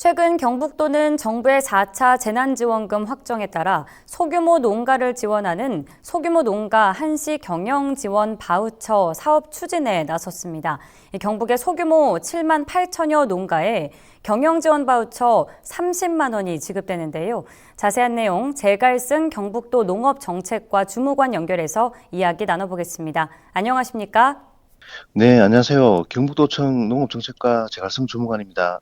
최근 경북도는 정부의 4차 재난지원금 확정에 따라 소규모 농가를 지원하는 소규모 농가 한시 경영 지원 바우처 사업 추진에 나섰습니다. 경북의 소규모 7만 8천여 농가에 경영 지원 바우처 30만 원이 지급되는데요. 자세한 내용 제갈승 경북도 농업정책과 주무관 연결해서 이야기 나눠보겠습니다. 안녕하십니까? 네, 안녕하세요. 경북도청 농업정책과 제갈성 주무관입니다.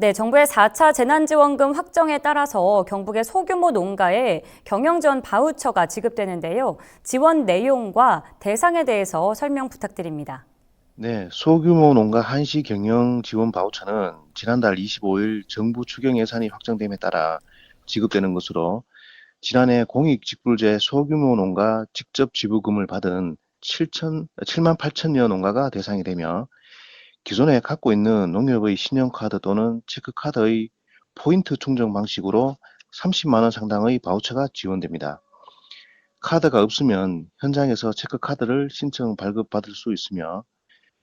네, 정부의 4차 재난지원금 확정에 따라서 경북의 소규모 농가에 경영지원 바우처가 지급되는데요. 지원 내용과 대상에 대해서 설명 부탁드립니다. 네, 소규모 농가 한시 경영 지원 바우처는 지난달 25일 정부 추경 예산이 확정됨에 따라 지급되는 것으로 지난해 공익직불제 소규모 농가 직접 지불금을 받은 7만 8천여 농가가 대상이 되며 기존에 갖고 있는 농협의 신용카드 또는 체크카드의 포인트 충전 방식으로 30만 원 상당의 바우처가 지원됩니다. 카드가 없으면 현장에서 체크카드를 신청 발급받을 수 있으며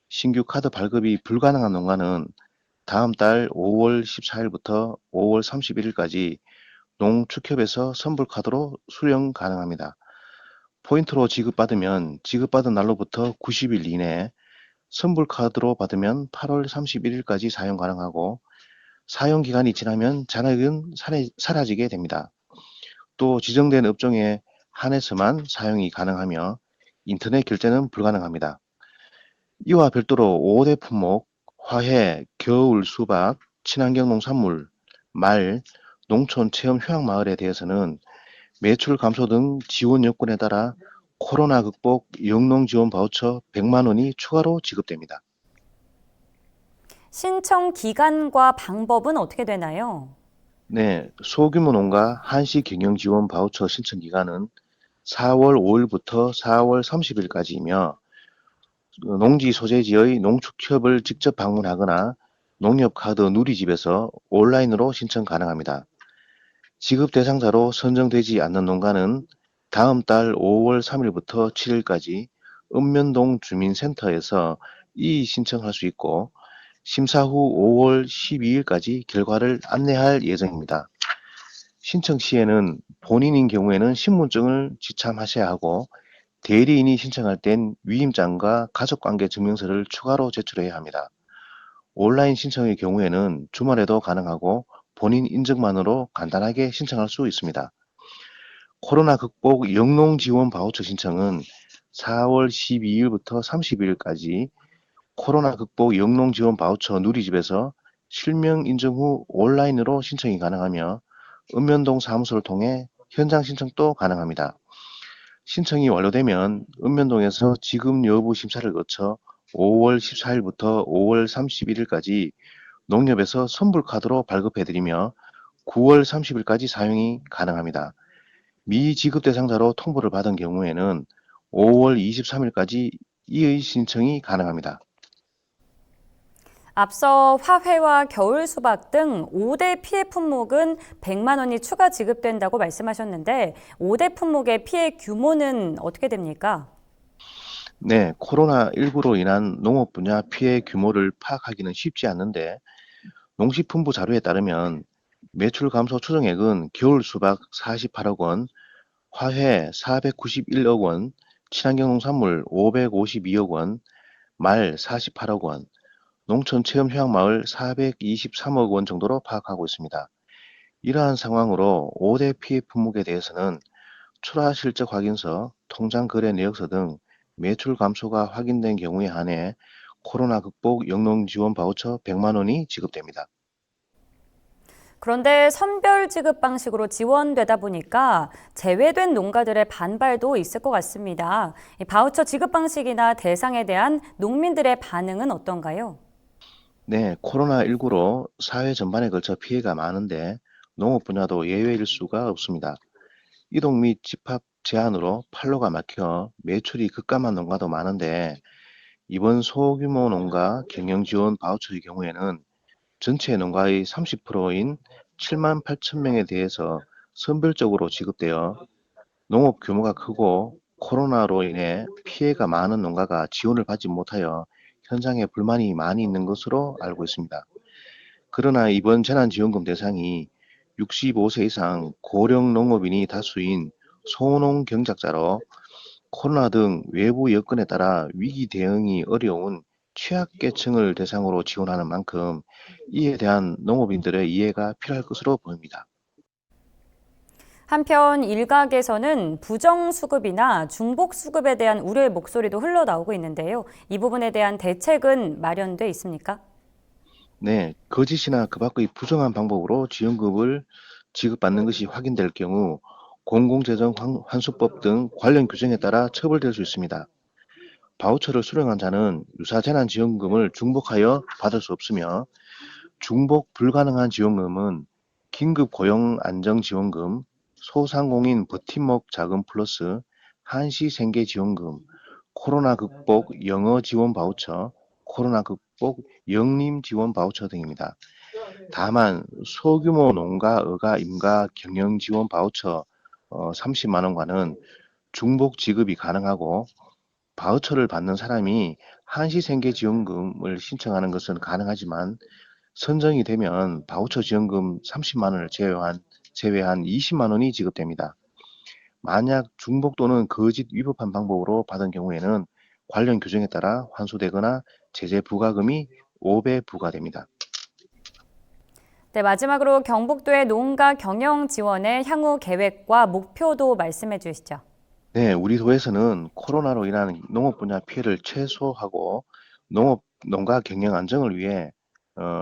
신규 카드 발급이 불가능한 농가는 다음 달 5월 14일부터 5월 31일까지 농축협에서 선불카드로 수령 가능합니다. 포인트로 지급받으면 지급받은 날로부터 90일 이내, 선불카드로 받으면 8월 31일까지 사용 가능하고 사용 기간이 지나면 잔액은 사라지게 됩니다. 또 지정된 업종에 한해서만 사용이 가능하며 인터넷 결제는 불가능합니다. 이와 별도로 5대 품목, 화훼, 겨울 수박, 친환경 농산물, 말, 농촌 체험 휴양마을에 대해서는 매출 감소 등 지원 여건에 따라 코로나 극복 영농 지원 바우처 100만 원이 추가로 지급됩니다. 신청 기간과 방법은 어떻게 되나요? 네, 소규모 농가 한시 경영 지원 바우처 신청 기간은 4월 5일부터 4월 30일까지이며 농지 소재지의 농축협을 직접 방문하거나 농협카드 누리집에서 온라인으로 신청 가능합니다. 지급 대상자로 선정되지 않는 농가는 다음 달 5월 3일부터 7일까지 읍면동 주민센터에서 이의 신청할 수 있고 심사 후 5월 12일까지 결과를 안내할 예정입니다. 신청 시에는 본인인 경우에는 신분증을 지참하셔야 하고 대리인이 신청할 땐 위임장과 가족관계 증명서를 추가로 제출해야 합니다. 온라인 신청의 경우에는 주말에도 가능하고 본인 인증만으로 간단하게 신청할 수 있습니다. 코로나 극복 영농 지원 바우처 신청은 4월 12일부터 30일까지 코로나 극복 영농 지원 바우처 누리집에서 실명 인증 후 온라인으로 신청이 가능하며 읍면동 사무소를 통해 현장 신청도 가능합니다. 신청이 완료되면 읍면동에서 지급 여부 심사를 거쳐 5월 14일부터 5월 31일까지 농협에서 선불카드로 발급해드리며 9월 30일까지 사용이 가능합니다. 미지급 대상자로 통보를 받은 경우에는 5월 23일까지 이의 신청이 가능합니다. 앞서 화훼와 겨울 수박 등 5대 피해 품목은 100만 원이 추가 지급된다고 말씀하셨는데 5대 품목의 피해 규모는 어떻게 됩니까? 네, 코로나19로 인한 농업 분야 피해 규모를 파악하기는 쉽지 않는데 농식품부 자료에 따르면 매출 감소 추정액은 겨울 수박 48억 원, 화훼 491억 원, 친환경 농산물 552억 원, 말 48억 원, 농촌 체험 휴양마을 423억 원 정도로 파악하고 있습니다. 이러한 상황으로 5대 피해 품목에 대해서는 출하 실적 확인서, 통장 거래 내역서 등 매출 감소가 확인된 경우에 한해 코로나 극복 영농 지원 바우처 100만 원이 지급됩니다. 그런데 선별 지급 방식으로 지원되다 보니까 제외된 농가들의 반발도 있을 것 같습니다. 이 바우처 지급 방식이나 대상에 대한 농민들의 반응은 어떤가요? 네, 코로나19로 사회 전반에 걸쳐 피해가 많은데 농업 분야도 예외일 수가 없습니다. 이동 및 집합 제한으로 판로가 막혀 매출이 급감한 농가도 많은데 이번 소규모 농가 경영 지원 바우처의 경우에는 전체 농가의 30%인 7만 8천 명에 대해서 선별적으로 지급되어 농업 규모가 크고 코로나로 인해 피해가 많은 농가가 지원을 받지 못하여 현장에 불만이 많이 있는 것으로 알고 있습니다. 그러나 이번 재난지원금 대상이 65세 이상 고령 농업인이 다수인 소농 경작자로 코로나 등 외부 여건에 따라 위기 대응이 어려운 취약계층을 대상으로 지원하는 만큼 이에 대한 농업인들의 이해가 필요할 것으로 보입니다. 한편 일각에서는 부정수급이나 중복수급에 대한 우려의 목소리도 흘러나오고 있는데요. 이 부분에 대한 대책은 마련돼 있습니까? 네, 거짓이나 그 밖의 부정한 방법으로 지원금을 지급받는 것이 확인될 경우 공공재정 환수법 등 관련 규정에 따라 처벌될 수 있습니다. 바우처를 수령한 자는 유사 재난지원금을 중복하여 받을 수 없으며 중복 불가능한 지원금은 긴급 고용 안정 지원금, 소상공인 버팀목 자금 플러스 한시 생계 지원금, 코로나 극복 영어 지원 바우처, 코로나 극복 영림 지원 바우처 등입니다. 다만 소규모 농가, 어가, 임가 경영 지원 바우처 30만 원과는 중복 지급이 가능하고 바우처를 받는 사람이 한시생계 지원금을 신청하는 것은 가능하지만 선정이 되면 바우처 지원금 30만 원을 제외한 20만 원이 지급됩니다. 만약 중복 또는 거짓 위법한 방법으로 받은 경우에는 관련 규정에 따라 환수되거나 제재 부과금이 5배 부과됩니다. 네, 마지막으로 경북도의 농가 경영 지원의 향후 계획과 목표도 말씀해 주시죠. 네, 우리 도에서는 코로나로 인한 농업 분야 피해를 최소화하고 농가 경영 안정을 위해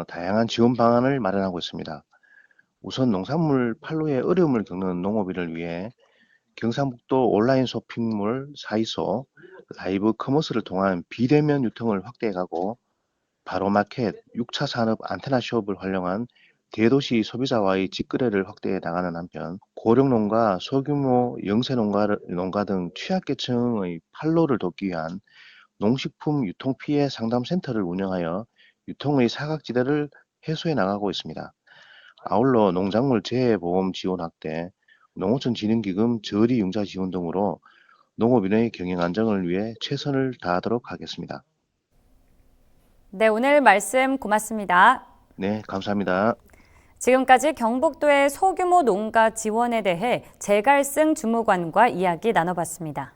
다양한 지원 방안을 마련하고 있습니다. 우선 농산물 판로에 어려움을 겪는 농업인을 위해 경상북도 온라인 쇼핑몰 사이소, 라이브 커머스를 통한 비대면 유통을 확대해가고 바로마켓, 6차 산업 안테나숍을 활용한 대도시 소비자와의 직거래를 확대해 나가는 한편 고령농가, 소규모 영세농가 등 취약계층의 판로를 돕기 위한 농식품 유통 피해 상담 센터를 운영하여 유통의 사각지대를 해소해 나가고 있습니다. 아울러 농작물 재해보험 지원 확대, 농어촌진흥기금 저리융자 지원 등으로 농업인의 경영 안정을 위해 최선을 다하도록 하겠습니다. 네, 오늘 말씀 고맙습니다. 네, 감사합니다. 지금까지 경북도의 소규모 농가 지원에 대해 제갈승 주무관과 이야기 나눠봤습니다.